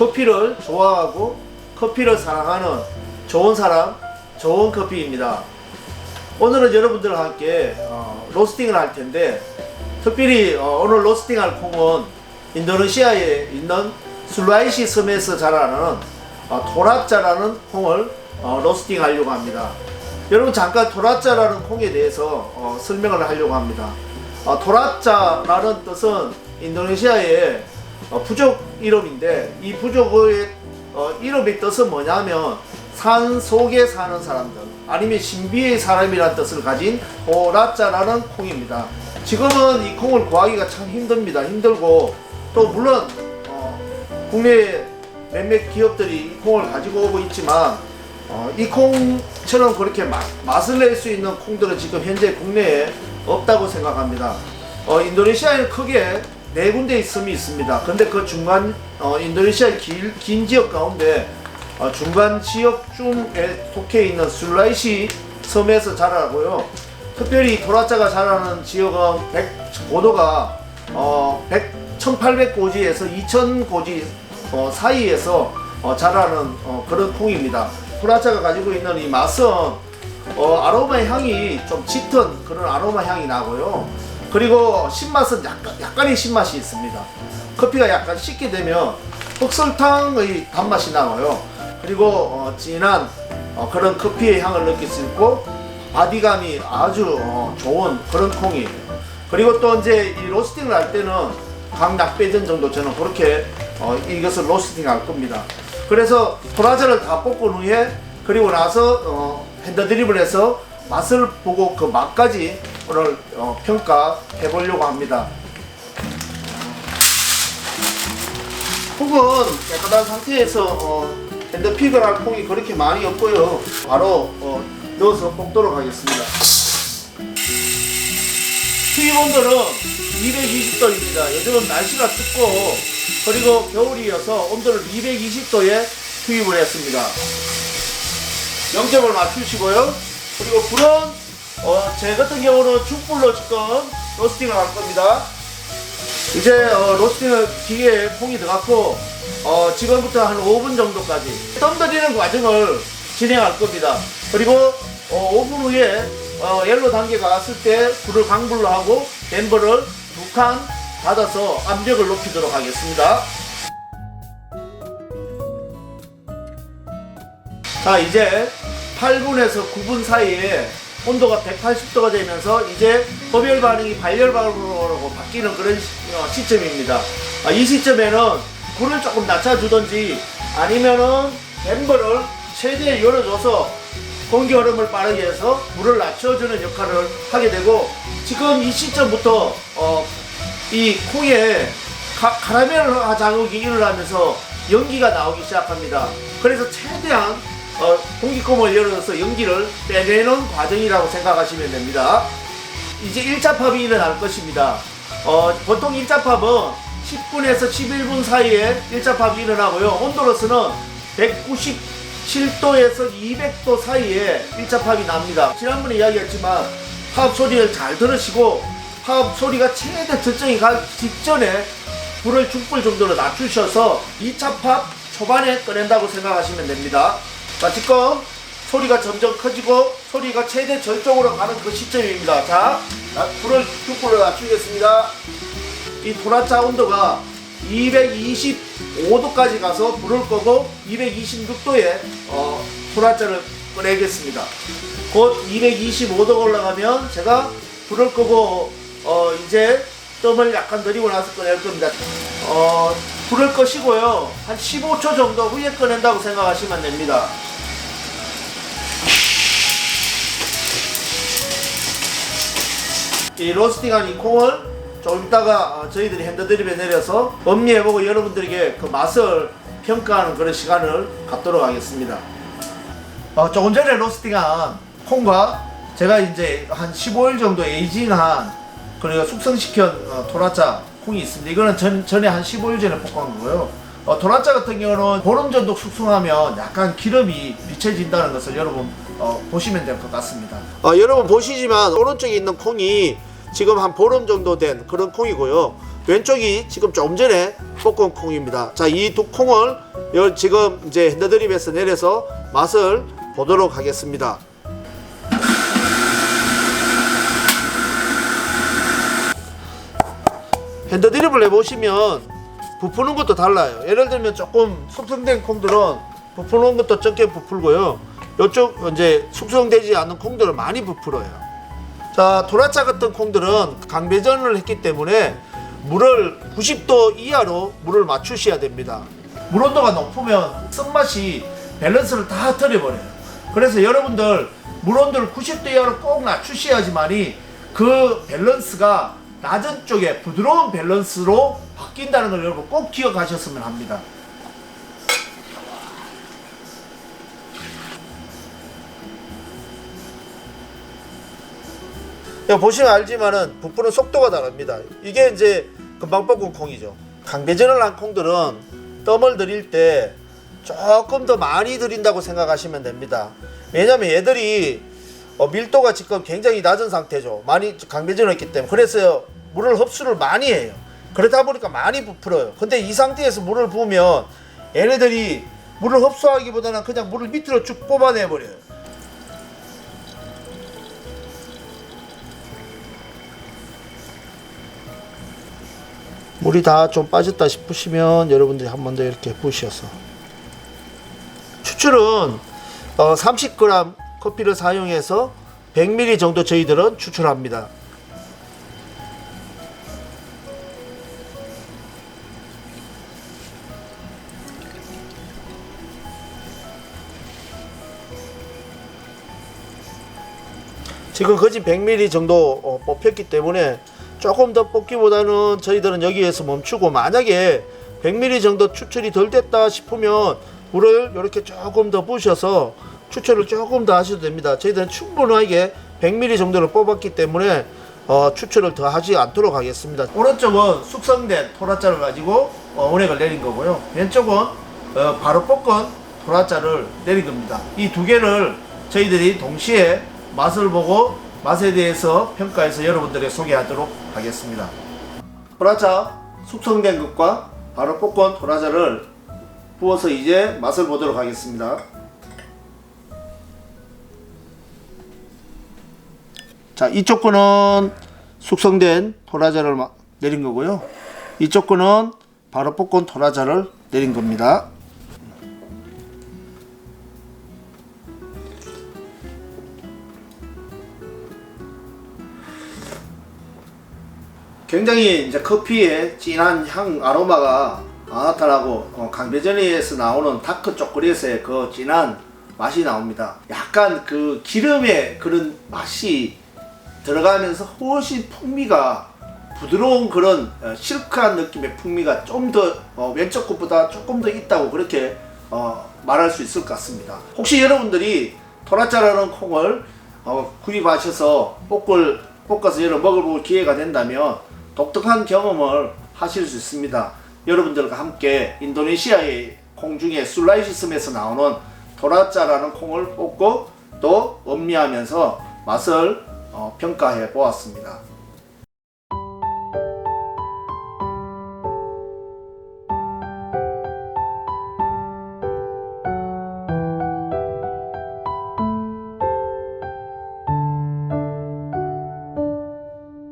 커피를 좋아하고 커피를 사랑하는 좋은 사람, 좋은 커피입니다. 오늘은 여러분들과 함께 로스팅을 할 텐데, 특별히 오늘 로스팅할 콩은 인도네시아에 있는 술라이시 섬에서 자라는 토라짜라는 콩을 로스팅 하려고 합니다. 여러분, 잠깐 토라짜라는 콩에 대해서 설명을 하려고 합니다. 토라짜라는 뜻은 인도네시아의 부족 이름인데, 이 부족의 이름의 뜻은 뭐냐면 산 속에 사는 사람들, 아니면 신비의 사람이라는 뜻을 가진 토라짜라는 콩입니다. 지금은 이 콩을 구하기가 참 힘듭니다. 힘들고, 또 물론 국내 몇몇 기업들이 이 콩을 가지고 오고 있지만, 이 콩처럼 그렇게 맛을 낼 수 있는 콩들은 지금 현재 국내에 없다고 생각합니다. 인도네시아에는 크게 4군데의 섬이 있습니다. 근데 그 중간 인도네시아의 긴 지역 가운데 중간 지역쯤에 속해 있는 술라이시 섬에서 자라고요. 특별히 토라짜가 자라는 지역은 고도가 1800고지에서 2000고지 사이에서 자라는 그런 콩입니다. 토라짜가 가지고 있는 이 맛은 아로마 향이 좀 짙은 그런 아로마 향이 나고요. 그리고 신맛은 약간의 신맛이 있습니다. 커피가 약간 식게 되면 흑설탕의 단맛이 나고요. 그리고 진한 그런 커피의 향을 느낄 수 있고, 바디감이 아주 좋은 그런 콩이에요. 그리고 또 이제 이 로스팅을 할 때는 각 낙배전 정도 저는 그렇게 이것을 로스팅 할 겁니다. 그래서 토라짜를 다 볶은 후에, 그리고 나서 핸드드립을 해서 맛을 보고 그 맛까지 오늘 평가해 보려고 합니다. 콩은 깨끗한 상태에서 핸드픽을 할 콩이 그렇게 많이 없고요. 바로 넣어서 볶도록 하겠습니다. 투입 온도는 220도입니다. 요즘은 날씨가 춥고 그리고 겨울이어서 온도를 220도에 투입을 했습니다. 0점을 맞추시고요. 그리고 불은 제 같은 경우는 중불로 지금 로스팅을 할 겁니다. 이제 로스팅을 기계에 콩이 들어갔고, 지금부터 한 5분 정도까지 뜸 들이는 과정을 진행할 겁니다. 그리고 5분 후에 옐로 단계가 왔을 때 불을 강불로 하고 댐버를 2칸 닫아서 압력을 높이도록 하겠습니다. 자, 이제 8분에서 9분 사이에 온도가 180도가 되면서 이제 고별 반응이 발열 반응으로 바뀌는 그런 시점입니다. 이 시점에는 불을 조금 낮춰주든지 아니면은 댐버를 최대한 열어줘서 공기 흐름을 빠르게 해서 불을 낮춰주는 역할을 하게 되고, 지금 이 시점부터 이 콩에 카라멜 자극이 일어나면서 연기가 나오기 시작합니다. 그래서 최대한 공기구멍을 열어서 연기를 빼내는 과정이라고 생각하시면 됩니다. 이제 1차 팝이 일어날 것입니다. 보통 1차 팝은 10분에서 11분 사이에 1차 팝이 일어나고요. 온도로서는 197도에서 200도 사이에 1차 팝이 납니다. 지난번에 이야기했지만 팝 소리를 잘 들으시고, 팝 소리가 최대 저점이 가기 직전에 불을 중불 정도로 낮추셔서 2차 팝 초반에 꺼낸다고 생각하시면 됩니다. 자, 지금 소리가 점점 커지고 소리가 최대 절정으로 가는 그 시점입니다. 자, 불을 중불로 낮추겠습니다. 이 토라짜 온도가 225도까지 가서 불을 끄고 226도에 토라짜를 꺼내겠습니다. 곧 225도가 올라가면 제가 불을 끄고 이제 뜸을 약간 들이고 나서 꺼낼 겁니다. 불을 끄시고요. 한 15초 정도 후에 꺼낸다고 생각하시면 됩니다. 이 로스팅한 이 콩을 조금 있다가 저희들이 핸드드립에 내려서 음미해보고 여러분들에게 그 맛을 평가하는 그런 시간을 갖도록 하겠습니다. 조금 전에 로스팅한 콩과 제가 이제 한 15일 정도 에이징한, 그리고 숙성시킨 토라짜 콩이 있습니다. 이거는 전에 한 15일 전에 볶은 거고요. 토라짜 같은 경우는 보름 정도 숙성하면 약간 기름이 비쳐진다는 것을 여러분 보시면 될 것 같습니다. 여러분 보시지만 오른쪽에 있는 콩이 지금 한 보름 정도 된 그런 콩이고요. 왼쪽이 지금 조금 전에 볶은 콩입니다. 자, 이 두 콩을 지금 이제 핸드드립에서 내려서 맛을 보도록 하겠습니다. 핸드드립을 해보시면 부푸는 것도 달라요. 예를 들면 조금 숙성된 콩들은 부푸는 것도 적게 부풀고요. 이쪽 이제 숙성되지 않은 콩들은 많이 부풀어요. 자, 도라짜 같은 콩들은 강배전을 했기 때문에 물을 90도 이하로 물을 맞추셔야 됩니다. 물 온도가 높으면 쓴맛이 밸런스를 다 틀어버려요. 그래서 여러분들 물 온도를 90도 이하로 꼭 낮추셔야지만이 그 밸런스가 낮은 쪽에 부드러운 밸런스로 바뀐다는 걸 여러분 꼭 기억하셨으면 합니다. 보시면 알지만은 부푸는 속도가 다릅니다. 이게 이제 금방 볶은 콩이죠. 강배전을 한 콩들은 뜸을 들일 때 조금 더 많이 들인다고 생각하시면 됩니다. 왜냐면 얘들이 밀도가 지금 굉장히 낮은 상태죠. 많이 강배전을 했기 때문에. 그래서 물을 흡수를 많이 해요. 그러다 보니까 많이 부풀어요. 근데 이 상태에서 물을 부으면 얘네들이 물을 흡수하기보다는 그냥 물을 밑으로 쭉 뽑아내 버려요. 물이 다 좀 빠졌다 싶으시면 여러분들이 한 번 더 이렇게 부으셔서, 추출은 30g 커피를 사용해서 100ml 정도 저희들은 추출합니다. 지금 거진 100ml 정도 뽑혔기 때문에 조금 더 뽑기보다는 저희들은 여기에서 멈추고, 만약에 100ml 정도 추출이 덜 됐다 싶으면 물을 이렇게 조금 더 부으셔서 추출을 조금 더 하셔도 됩니다. 저희들은 충분하게 100ml 정도를 뽑았기 때문에 추출을 더 하지 않도록 하겠습니다. 오른쪽은 숙성된 토라짜를 가지고 원액을 내린 거고요. 왼쪽은 바로 볶은 토라짜를 내린 겁니다. 이 두 개를 저희들이 동시에 맛을 보고 맛에 대해서 평가해서 여러분들에게 소개하도록 하겠습니다. 토라짜 숙성된 것과 바로 볶은 토라짜를 부어서 이제 맛을 보도록 하겠습니다. 자, 이쪽 거는 숙성된 토라짜를 내린 거고요. 이쪽 거는 바로 볶은 토라짜를 내린 겁니다. 굉장히 이제 커피의 진한 향 아로마가 나타나고, 강배전에서 나오는 다크 초콜릿의 그 진한 맛이 나옵니다. 약간 그 기름의 그런 맛이 들어가면서 훨씬 풍미가 부드러운 그런 실크한 느낌의 풍미가 좀 더 왼쪽 것보다 조금 더 있다고 그렇게 말할 수 있을 것 같습니다. 혹시 여러분들이 토라짜라는 콩을 구입하셔서 볶아서 여러분 먹어볼 기회가 된다면 독특한 경험을 하실 수 있습니다. 여러분들과 함께 인도네시아의 콩 중에 술라이시즘에서 나오는 토라짜라는 콩을 볶고 또 음미하면서 맛을 평가해 보았습니다.